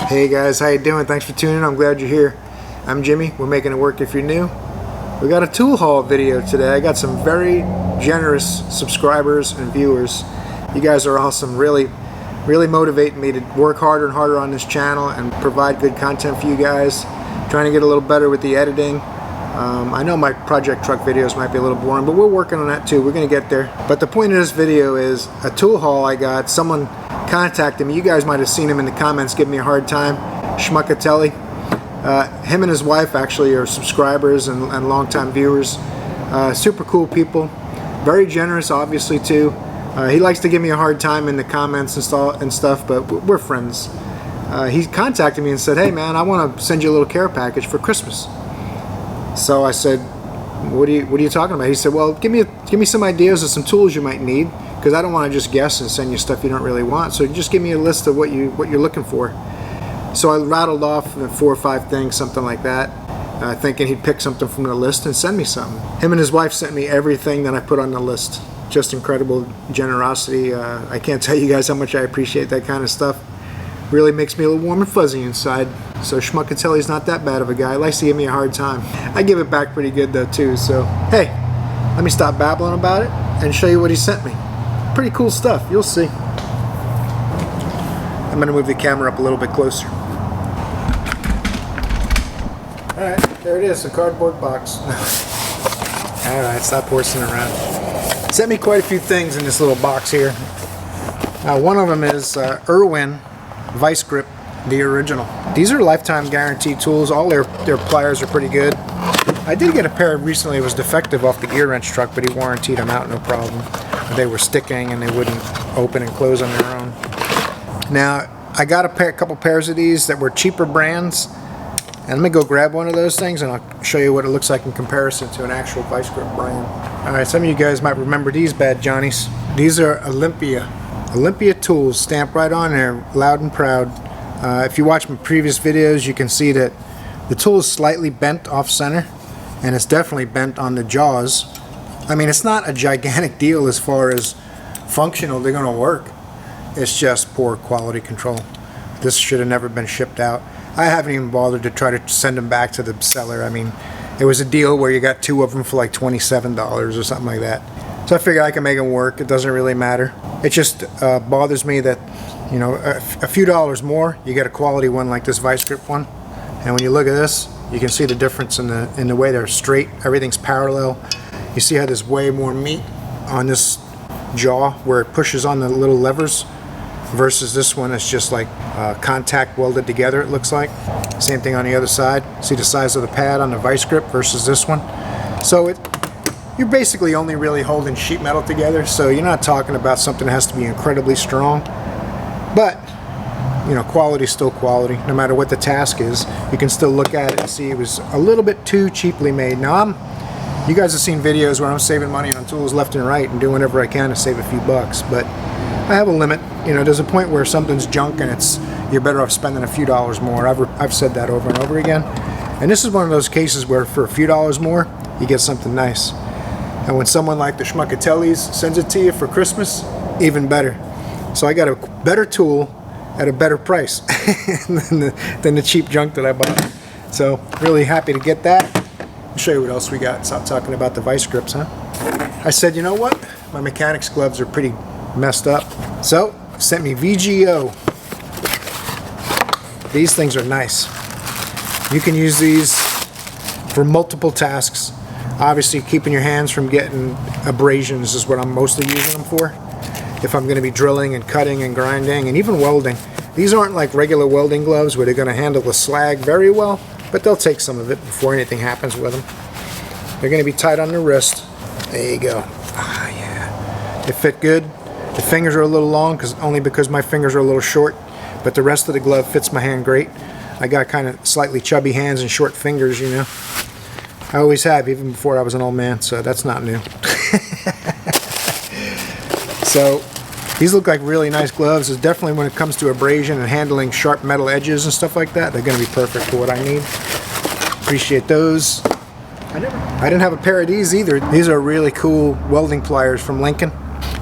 Hey guys, how you doing? Thanks for tuning in. I'm glad you're here. I'm Jimmy. We're making it work if you're new. We got a tool haul video today. I got some very generous subscribers and viewers. You guys are awesome. Really motivating me to work harder and harder on this channel and provide good content for you guys. Trying to get a little better with the editing. I know my project truck videos might be a little boring, but we're working on that too. We're going to get there. But the point of this video is a tool haul I got. Someone contacted me. You guys might have seen him in the comments give me a hard time. Shmuckatelli. Him and his wife actually are subscribers and longtime viewers. Super cool people. Very generous, obviously, too. He likes to give me a hard time in the comments and stuff, but we're friends. He contacted me and said, hey man, I want to send you a little care package for Christmas. So I said, what are you talking about? He said, well, give me some ideas of some tools you might need, because I don't want to just guess and send you stuff you don't really want. So just give me a list of what you're looking for. So I rattled off 4 or 5 things, something like that, thinking he'd pick something from the list and send me something. Him and his wife sent me everything that I put on the list. Just incredible generosity. I can't tell you guys how much I appreciate that kind of stuff. Really makes me a little warm and fuzzy inside. So Shmuckatelli's not that bad of a guy. He likes to give me a hard time. I give it back pretty good though too. So hey, let me stop babbling about it and show you what he sent me. Pretty cool stuff. You'll see. I'm gonna move the camera up a little bit closer. Alright, there it is, a cardboard box. Alright, stop horsing around. Sent me quite a few things in this little box here. One of them is Irwin Vice Grip, the original. These are lifetime guarantee tools. All their pliers are pretty good. I did get a pair recently. It was defective off the gear wrench truck, but he warranted them out, no problem. They were sticking and they wouldn't open and close on their own. Now, I got a couple pairs of these that were cheaper brands. And let me go grab one of those things and I'll show you what it looks like in comparison to an actual Vice Grip brand. Alright, some of you guys might remember these bad Johnnies. These are Olympia tools, stamped right on there, loud and proud. If you watch my previous videos, you can see that the tool is slightly bent off center, and it's definitely bent on the jaws. I mean, it's not a gigantic deal as far as functional, they're going to work. It's just poor quality control. This should have never been shipped out. I haven't even bothered to try to send them back to the seller. I mean, it was a deal where you got 2 of them for like $27 or something like that. So I figured I can make them work. It doesn't really matter. It just bothers me that, you know, a few dollars more, you get a quality one like this Vice Grip one. And when you look at this, you can see the difference in the way they're straight. Everything's parallel. You see how there's way more meat on this jaw where it pushes on the little levers, versus this one is just like contact welded together, it looks like. Same thing on the other side. See the size of the pad on the Vice Grip versus this one. So you're basically only really holding sheet metal together, so you're not talking about something that has to be incredibly strong. But, you know, quality's still quality. No matter what the task is, you can still look at it and see it was a little bit too cheaply made. Now, you guys have seen videos where I'm saving money on tools left and right and doing whatever I can to save a few bucks, but I have a limit. You know, there's a point where something's junk and you're better off spending a few dollars more. I've said that over and over again. And this is one of those cases where for a few dollars more, you get something nice. And when someone like the Shmuckatellis sends it to you for Christmas, even better. So I got a better tool at a better price than the cheap junk that I bought. So really happy to get that. I'll show you what else we got. Stop talking about the Vice Grips, huh? I said, you know what? My mechanics gloves are pretty messed up. So, sent me VGO. These things are nice. You can use these for multiple tasks. Obviously, keeping your hands from getting abrasions is what I'm mostly using them for. If I'm going to be drilling and cutting and grinding and even welding. These aren't like regular welding gloves where they're going to handle the slag very well, but they'll take some of it before anything happens with them. They're going to be tight on the wrist. There you go. Ah, yeah. They fit good. The fingers are a little long only because my fingers are a little short, but the rest of the glove fits my hand great. I got kind of slightly chubby hands and short fingers, you know. I always have, even before I was an old man, so that's not new. So these look like really nice gloves. It's definitely, when it comes to abrasion and handling sharp metal edges and stuff like that, they're going to be perfect for what I need. Appreciate those. I didn't have a pair of these either. These are really cool welding pliers from Lincoln.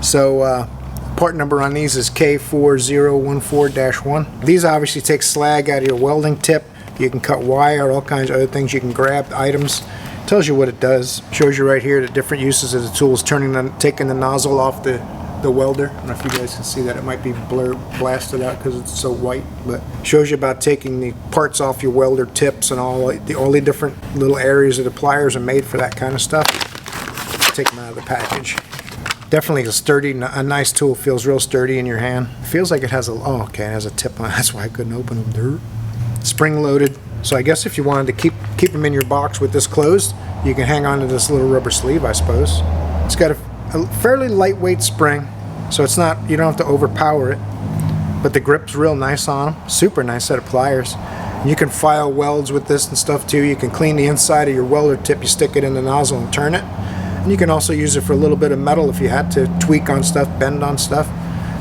So Part number on these is K4014-1. These obviously take slag out of your welding tip. You can cut wire, all kinds of other things. You can grab items. Tells you what it does. Shows you right here the different uses of the tools. Taking the nozzle off the welder. I don't know if you guys can see that. It might be blasted out because it's so white, but shows you about taking the parts off your welder tips and all the different little areas that the pliers are made for that kind of stuff. Take them out of the package. Definitely a nice tool. Feels real sturdy in your hand. Feels like it has it has a tip on it. That's why I couldn't open them. Spring loaded. So I guess if you wanted to keep them in your box with this closed, you can hang on to this little rubber sleeve, I suppose. It's got a fairly lightweight spring, so it's not, you don't have to overpower it, but the grip's real nice on them. Super nice set of pliers. You can file welds with this and stuff too. You can clean the inside of your welder tip. You stick it in the nozzle and turn it. And you can also use it for a little bit of metal if you had to tweak on stuff, bend on stuff.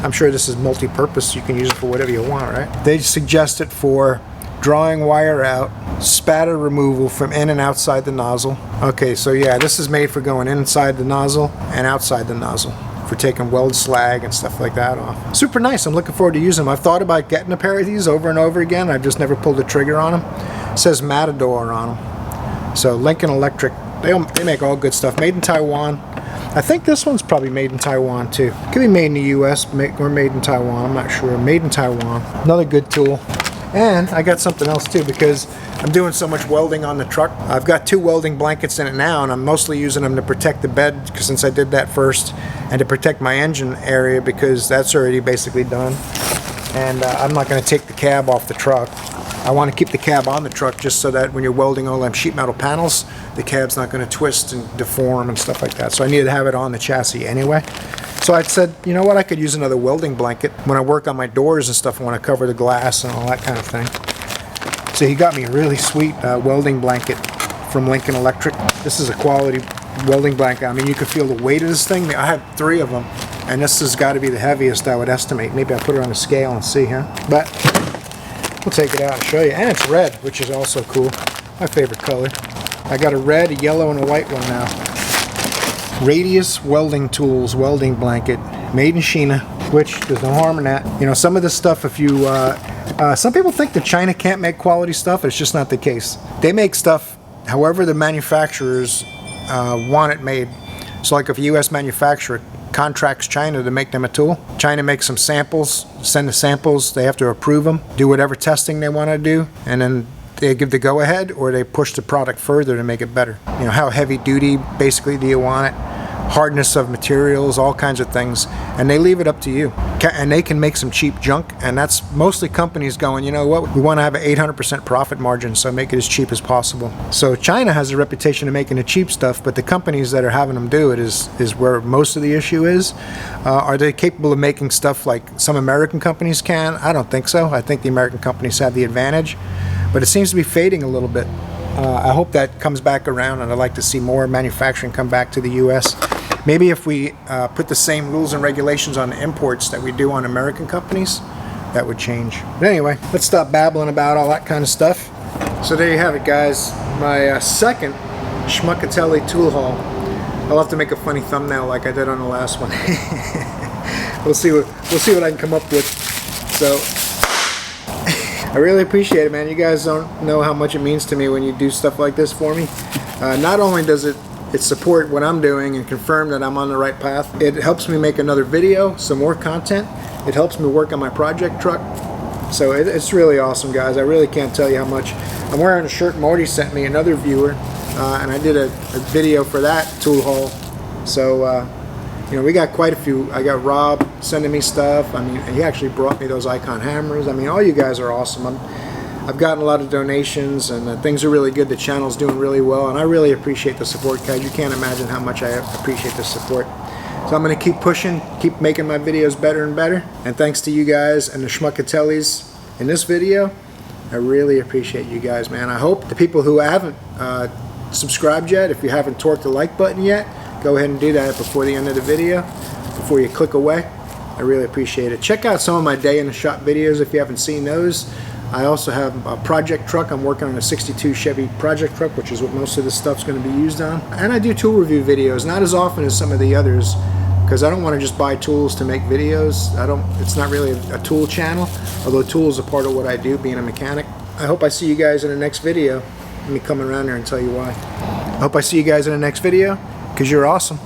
I'm sure this is multi-purpose. You can use it for whatever you want, right? They suggest it for drawing wire out, spatter removal from in and outside the nozzle. Okay, so yeah, this is made for going inside the nozzle and outside the nozzle, for taking weld slag and stuff like that off. Super nice. I'm looking forward to using them. I've thought about getting a pair of these over and over again. I've just never pulled the trigger on them. It says Matador on them. So Lincoln Electric, they make all good stuff. Made in Taiwan. I think this one's probably made in Taiwan too. Could be made in the US or made in Taiwan. I'm not sure. Made in Taiwan. Another good tool. And I got something else too, because I'm doing so much welding on the truck. I've got 2 welding blankets in it now, and I'm mostly using them to protect the bed, since I did that first, and to protect my engine area, because that's already basically done. And I'm not going to take the cab off the truck. I want to keep the cab on the truck just so that when you're welding all them sheet metal panels, the cab's not going to twist and deform and stuff like that. So I needed to have it on the chassis anyway. So I said, you know what, I could use another welding blanket when I work on my doors and stuff. I want to cover the glass and all that kind of thing. So he got me a really sweet welding blanket from Lincoln Electric. This is a quality welding blanket. I mean, you can feel the weight of this thing. I have 3 of them, and this has got to be the heaviest, I would estimate. Maybe I'll put it on a scale and see, huh? But we'll take it out and show you. And it's red, which is also cool. My favorite color. I got a red, a yellow, and a white one now. Radius Welding Tools welding blanket, made in China, which there's no harm in that. You know, some of this stuff, if you some people think that China can't make quality stuff. It's just not the case. They make stuff however the manufacturers want it made. So like if a US manufacturer contracts China to make them a tool, China makes some samples, send the samples, they have to approve them, do whatever testing they want to do, and then they give the go-ahead, or they push the product further to make it better. You know, how heavy duty basically do you want it, hardness of materials, all kinds of things, and they leave it up to you. And they can make some cheap junk, and that's mostly companies going, you know what, we want to have an 800% profit margin, so make it as cheap as possible. So China has a reputation of making the cheap stuff, but the companies that are having them do it is where most of the issue is. Are they capable of making stuff like some American companies can? I don't think so. I think the American companies have the advantage, but it seems to be fading a little bit. I hope that comes back around, and I'd like to see more manufacturing come back to the US. Maybe if we put the same rules and regulations on imports that we do on American companies, that would change. But anyway, let's stop babbling about all that kind of stuff. So there you have it, guys. My second Shmuckatelli tool haul. I'll have to make a funny thumbnail like I did on the last one. We'll see what I can come up with. So I really appreciate it, man. You guys don't know how much it means to me when you do stuff like this for me. Not only does it support what I'm doing and confirm that I'm on the right path, it helps me make another video, some more content. It helps me work on my project truck. So it's really awesome, guys. I really can't tell you how much. I'm wearing a shirt Morty sent me, another viewer, and I did a video for that tool haul. So you know, we got quite a few. I got Rob sending me stuff. I mean, he actually brought me those Icon hammers. I mean, all you guys are awesome. I've gotten a lot of donations, and things are really good. The channel's doing really well, and I really appreciate the support, guys. You can't imagine how much I appreciate the support. So I'm going to keep pushing, keep making my videos better and better. And thanks to you guys and the Shmuckatellis in this video, I really appreciate you guys, man. I hope the people who haven't subscribed yet, if you haven't torqued the like button yet, go ahead and do that before the end of the video, before you click away. I really appreciate it. Check out some of my day in the shop videos if you haven't seen those. I also have a project truck. I'm working on a 62 Chevy project truck, which is what most of this stuff's going to be used on. And I do tool review videos, not as often as some of the others, because I don't want to just buy tools to make videos. It's not really a tool channel, although tools are part of what I do, being a mechanic. I hope I see you guys in the next video. Let me come around there and tell you why. I hope I see you guys in the next video, because you're awesome.